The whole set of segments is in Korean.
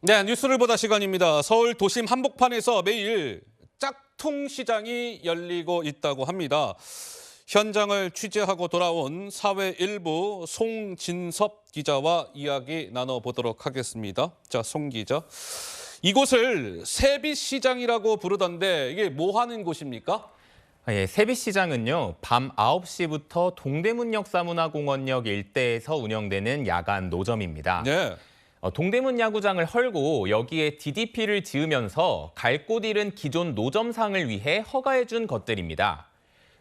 네, 뉴스를 보다 시간입니다. 서울 도심 한복판에서 매일 짝퉁 시장이 열리고 있다고 합니다. 현장을 취재하고 돌아온 사회일부 송진섭 기자와 이야기 나눠보도록 하겠습니다. 자, 송 기자. 이곳을 세빛시장이라고 부르던데 이게 뭐 하는 곳입니까? 예, 세빛시장은요, 밤 9시부터 동대문역 사문화공원역 일대에서 운영되는 야간 노점입니다. 네. 동대문 야구장을 헐고 여기에 DDP를 지으면서 갈 곳 잃은 기존 노점상을 위해 허가해준 것들입니다.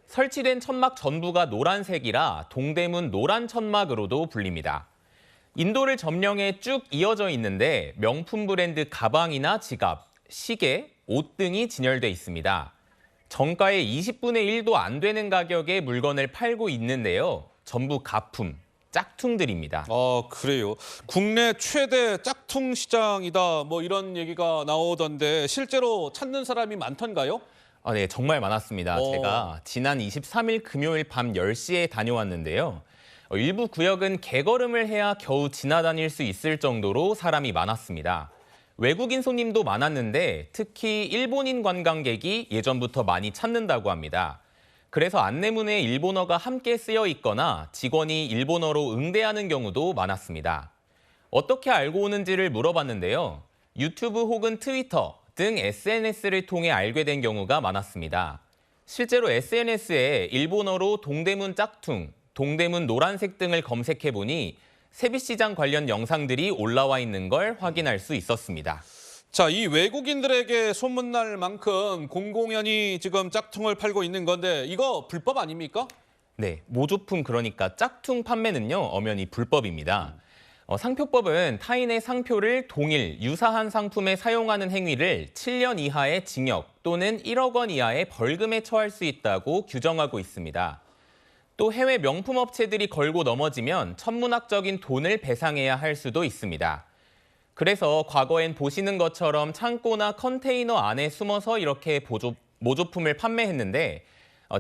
설치된 천막 전부가 노란색이라 동대문 노란 천막으로도 불립니다. 인도를 점령해 쭉 이어져 있는데 명품 브랜드 가방이나 지갑, 시계, 옷 등이 진열돼 있습니다. 정가의 20분의 1도 안 되는 가격에 물건을 팔고 있는데요. 전부 가품, 짝퉁들입니다. 그래요. 국내 최대 짝퉁 시장이다. 뭐 이런 얘기가 나오던데 실제로 찾는 사람이 많던가요? 네, 정말 많았습니다. 제가 지난 23일 금요일 밤 10시에 다녀왔는데요. 일부 구역은 개걸음을 해야 겨우 지나다닐 수 있을 정도로 사람이 많았습니다. 외국인 손님도 많았는데 특히 일본인 관광객이 예전부터 많이 찾는다고 합니다. 그래서 안내문에 일본어가 함께 쓰여 있거나 직원이 일본어로 응대하는 경우도 많았습니다. 어떻게 알고 오는지를 물어봤는데요. 유튜브 혹은 트위터 등 SNS를 통해 알게 된 경우가 많았습니다. 실제로 SNS에 일본어로 동대문 짝퉁, 동대문 노란색 등을 검색해보니 세빛시장 관련 영상들이 올라와 있는 걸 확인할 수 있었습니다. 자, 이 외국인들에게 소문날 만큼 공공연히 지금 짝퉁을 팔고 있는 건데 이거 불법 아닙니까? 네, 모조품 그러니까 짝퉁 판매는요, 엄연히 불법입니다. 상표법은 타인의 상표를 동일, 유사한 상품에 사용하는 행위를 7년 이하의 징역 또는 1억 원 이하의 벌금에 처할 수 있다고 규정하고 있습니다. 또 해외 명품 업체들이 걸고 넘어지면 천문학적인 돈을 배상해야 할 수도 있습니다. 그래서 과거엔 보시는 것처럼 창고나 컨테이너 안에 숨어서 이렇게 모조품을 판매했는데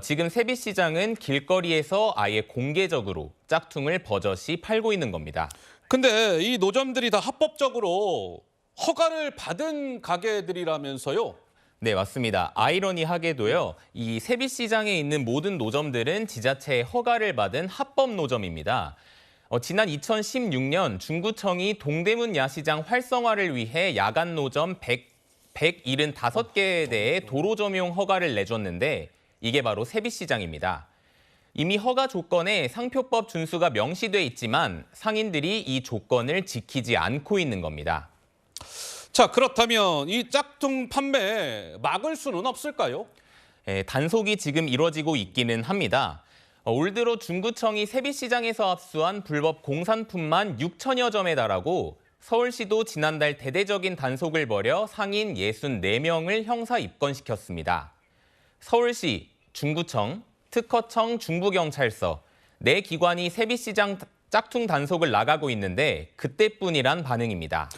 지금 세빛시장은 길거리에서 아예 공개적으로 짝퉁을 버젓이 팔고 있는 겁니다. 근데 이 노점들이 다 합법적으로 허가를 받은 가게들이라면서요? 네, 맞습니다. 아이러니하게도요, 이 세빛시장에 있는 모든 노점들은 지자체의 허가를 받은 합법 노점입니다. 지난 2016년 중구청이 동대문 야시장 활성화를 위해 야간 노점 175개에 대해 도로 점용 허가를 내줬는데 이게 바로 세빛시장입니다. 이미 허가 조건에 상표법 준수가 명시돼 있지만 상인들이 이 조건을 지키지 않고 있는 겁니다. 자, 그렇다면 이 짝퉁 판매 막을 수는 없을까요? 단속이 지금 이뤄지고 있기는 합니다. 올 들어 중구청이 세빛시장에서 압수한 불법 공산품만 6천여 점에 달하고 서울시도 지난달 대대적인 단속을 벌여 상인 64명을 형사 입건시켰습니다. 서울시, 중구청, 특허청, 중부경찰서, 4기관이 세빛시장 짝퉁 단속을 나가고 있는데 그때뿐이란 반응입니다.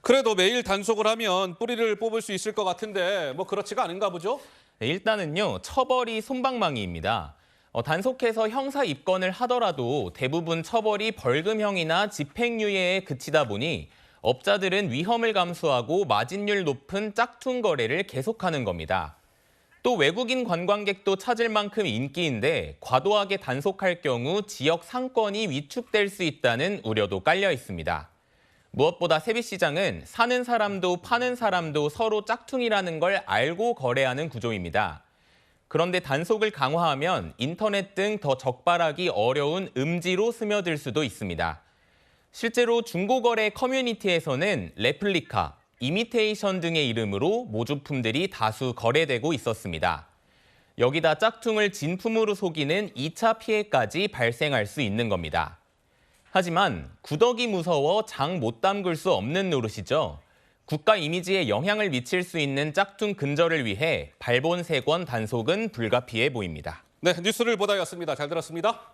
그래도 매일 단속을 하면 뿌리를 뽑을 수 있을 것 같은데 뭐 그렇지가 않은가 보죠? 일단은요, 처벌이 솜방망이입니다. 단속해서 형사 입건을 하더라도 대부분 처벌이 벌금형이나 집행유예에 그치다 보니 업자들은 위험을 감수하고 마진율 높은 짝퉁 거래를 계속하는 겁니다. 또 외국인 관광객도 찾을 만큼 인기인데 과도하게 단속할 경우 지역 상권이 위축될 수 있다는 우려도 깔려 있습니다. 무엇보다 세빛시장은 사는 사람도 파는 사람도 서로 짝퉁이라는 걸 알고 거래하는 구조입니다. 그런데 단속을 강화하면 인터넷 등 더 적발하기 어려운 음지로 스며들 수도 있습니다. 실제로 중고거래 커뮤니티에서는 레플리카, 이미테이션 등의 이름으로 모조품들이 다수 거래되고 있었습니다. 여기다 짝퉁을 진품으로 속이는 2차 피해까지 발생할 수 있는 겁니다. 하지만 구더기 무서워 장 못 담글 수 없는 노릇이죠. 국가 이미지에 영향을 미칠 수 있는 짝퉁 근절을 위해 발본색원 단속은 불가피해 보입니다. 네, 뉴스를 보다였습니다. 잘 들었습니다.